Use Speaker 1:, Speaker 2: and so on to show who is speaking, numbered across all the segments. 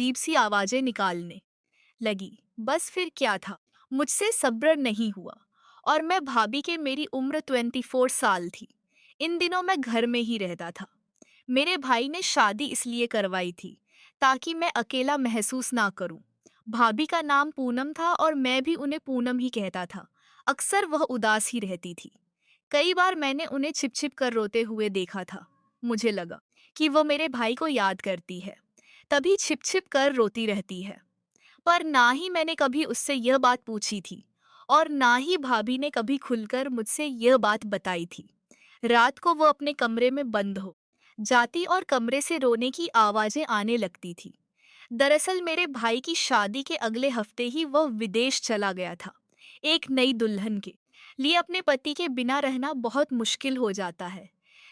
Speaker 1: अजीब सी आवाजें निकालने लगी। बस फिर क्या था, मुझसे सब्र नहीं हुआ और मैं भाभी के मेरी उम्र 24 साल थी। इन दिनों मैं घर में ही रहता था। मेरे भाई ने शादी इसलिए करवाई थी ताकि मैं अकेला महसूस ना करूं। भाभी का नाम पूनम था और मैं भी उन्हें पूनम ही कहता था। अक्सर वह उदास ही रहती थी। कई बार मैंने उन्हें छिप छिप कर रोते हुए देखा था। मुझे लगा कि वो मेरे भाई को याद करती है, तभी छिप छिप कर रोती रहती है। पर ना ही मैंने कभी उससे यह बात पूछी थी और ना ही भाभी ने कभी खुलकर मुझसे यह बात बताई थी। रात को वो अपने कमरे में बंद हो जाती और कमरे से रोने की आवाजें आने लगती थी। दरअसल मेरे भाई की शादी के अगले हफ्ते ही वह विदेश चला गया था। एक नई दुल्हन के लिए अपने पति के बिना रहना बहुत मुश्किल हो जाता है।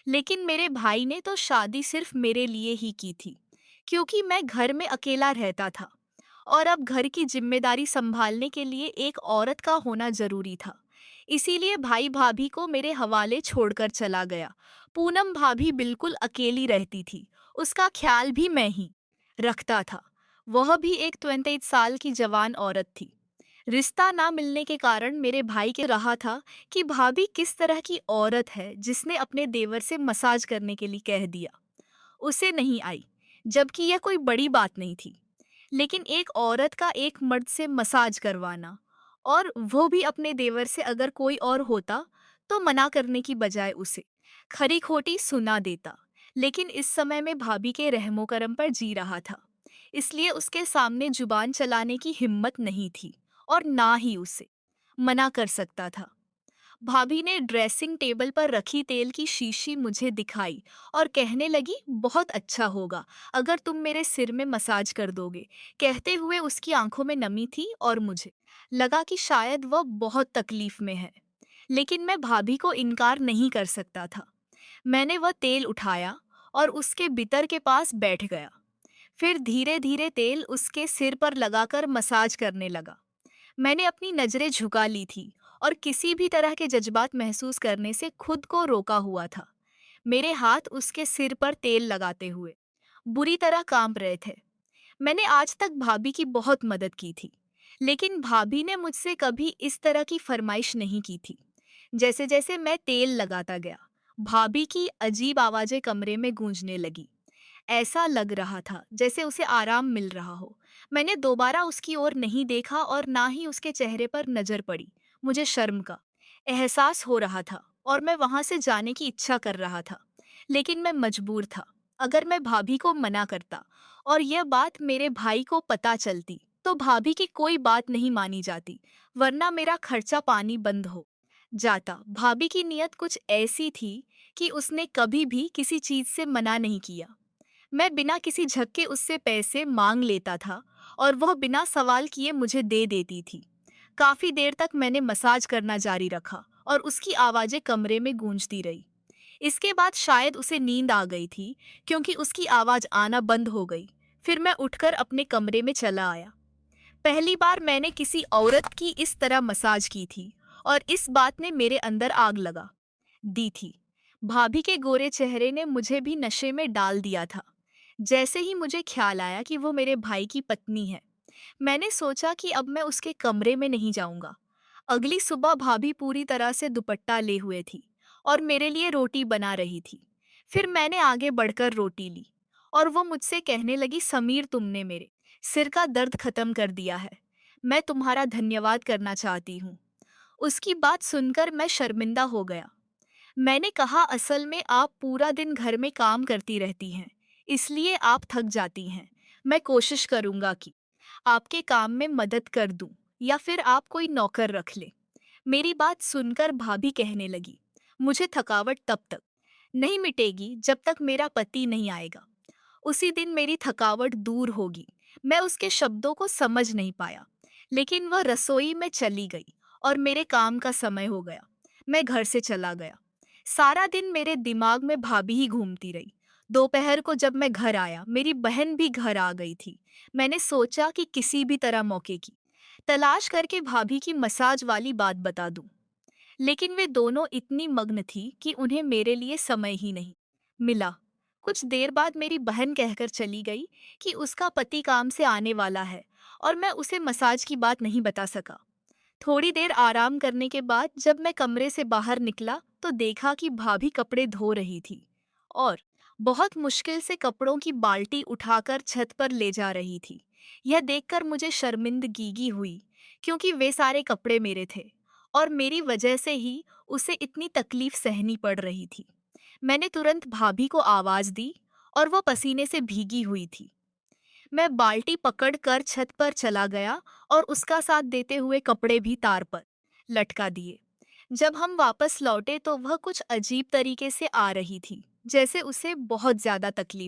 Speaker 1: लेकिन मेरे भाई ने तो शादी सिर्फ मेरे लिए ही की थी, क्योंकि मैं घर में अकेला रहता था और अब घर की जिम्मेदारी संभालने के लिए एक औरत का होना जरूरी था। इसीलिए भाई भाभी को मेरे हवाले छोड़कर चला गया। पूनम भाभी बिल्कुल अकेली रहती थी। उसका ख्याल भी मैं ही रखता था। वह भी एक 28 साल की जवान औरत थी। रिश्ता ना मिलने के कारण मेरे भाई के रहा था कि भाभी किस तरह की औरत है जिसने अपने देवर से मसाज करने के लिए कह दिया। उसे नहीं आई, जबकि यह कोई बड़ी बात नहीं थी। लेकिन एक औरत का एक मर्द से मसाज करवाना, और वो भी अपने देवर से, अगर कोई और होता तो मना करने की बजाय उसे खरी खोटी सुना देता। लेकिन इस समय में भाभी के रहमो करम पर जी रहा था, इसलिए उसके सामने जुबान चलाने की हिम्मत नहीं थी और ना ही उसे मना कर सकता था। भाभी ने ड्रेसिंग टेबल पर रखी तेल की शीशी मुझे दिखाई और कहने लगी, बहुत अच्छा होगा अगर तुम मेरे सिर में मसाज कर दोगे। कहते हुए उसकी आंखों में नमी थी और मुझे लगा कि शायद वह बहुत तकलीफ में है। लेकिन मैं भाभी को इनकार नहीं कर सकता था। मैंने वह तेल उठाया और उसके बितर के पास बैठ गया। फिर धीरे धीरे तेल उसके सिर पर लगाकर मसाज करने लगा। मैंने अपनी नजरें झुका ली थी और किसी भी तरह के जज्बात महसूस करने से खुद को रोका हुआ था। मेरे हाथ उसके सिर पर तेल लगाते हुए बुरी तरह कांप रहे थे। मैंने आज तक भाभी की बहुत मदद की थी, लेकिन भाभी ने मुझसे कभी इस तरह की फरमाइश नहीं की थी। जैसे जैसे मैं तेल लगाता गया, भाभी की अजीब आवाजें कमरे में गूंजने लगी। ऐसा लग रहा था जैसे उसे आराम मिल रहा हो। मैंने दोबारा उसकी ओर नहीं देखा और ना ही उसके चेहरे पर नजर पड़ी। मुझे शर्म का एहसास हो रहा था और मैं वहां से जाने की इच्छा कर रहा था, लेकिन मैं मजबूर था। अगर मैं भाभी को मना करता और यह बात मेरे भाई को पता चलती तो भाभी की कोई बात नहीं मानी जाती, वरना मेरा खर्चा पानी बंद हो जाता। भाभी की नीयत कुछ ऐसी थी कि उसने कभी भी किसी चीज से मना नहीं किया। मैं बिना किसी झक उससे पैसे मांग लेता था और वह बिना सवाल किए मुझे दे देती थी। काफी देर तक मैंने मसाज करना जारी रखा और उसकी आवाजें कमरे में गूंजती रही। इसके बाद शायद उसे नींद आ गई थी, क्योंकि उसकी आवाज आना बंद हो गई। फिर मैं उठकर अपने कमरे में चला आया। पहली बार मैंने किसी औरत की इस तरह मसाज की थी और इस बात ने मेरे अंदर आग लगा दी थी। भाभी के गोरे चेहरे ने मुझे भी नशे में डाल दिया था। जैसे ही मुझे ख्याल आया कि वो मेरे भाई की पत्नी है, मैंने सोचा कि अब मैं उसके कमरे में नहीं जाऊंगा। अगली सुबह भाभी पूरी तरह से दुपट्टा ले हुए थी और मेरे लिए रोटी बना रही थी। फिर मैंने आगे बढ़कर रोटी ली और वो मुझसे कहने लगी, समीर, तुमने मेरे सिर का दर्द खत्म कर दिया है। मैं तुम्हारा धन्यवाद करना चाहती हूँ। उसकी बात सुनकर मैं शर्मिंदा हो गया। मैंने कहा, असल में आप पूरा दिन घर में काम करती रहती हैं, इसलिए आप थक जाती हैं। मैं कोशिश करूंगा कि आपके काम में मदद कर दूं या फिर आप कोई नौकर रख लें। मेरी बात सुनकर भाभी कहने लगी, मुझे थकावट तब तक नहीं मिटेगी जब तक मेरा पति नहीं आएगा। उसी दिन मेरी थकावट दूर होगी। मैं उसके शब्दों को समझ नहीं पाया, लेकिन वह रसोई में चली गई और मेरे काम का समय हो गया। मैं घर से चला गया। सारा दिन मेरे दिमाग में भाभी ही घूमती रही। दोपहर को जब मैं घर आया, मेरी बहन भी घर आ गई थी। मैंने सोचा कि किसी भी तरह मौके की तलाश करके भाभी की मसाज वाली बात बता दूं, लेकिन वे दोनों इतनी मग्न थी कि उन्हें मेरे लिए समय ही नहीं मिला। कुछ देर बाद मेरी बहन कहकर चली गई कि उसका पति काम से आने वाला है और मैं उसे मसाज की बात नहीं बता सका। थोड़ी देर आराम करने के बाद जब मैं कमरे से बाहर निकला तो देखा कि भाभी कपड़े धो रही थी और बहुत मुश्किल से कपड़ों की बाल्टी उठाकर छत पर ले जा रही थी। यह देखकर मुझे शर्मिंदगी हुई क्योंकि वे सारे कपड़े मेरे थे और मेरी वजह से ही उसे इतनी तकलीफ सहनी पड़ रही थी। मैंने तुरंत भाभी को आवाज दी और वो पसीने से भीगी हुई थी। मैं बाल्टी पकड़कर छत पर चला गया और उसका साथ देते हुए कपड़े भी तार पर लटका दिए। जब हम वापस लौटे तो वह कुछ अजीब तरीके से आ रही थी, जैसे उसे बहुत ज्यादा तकलीफ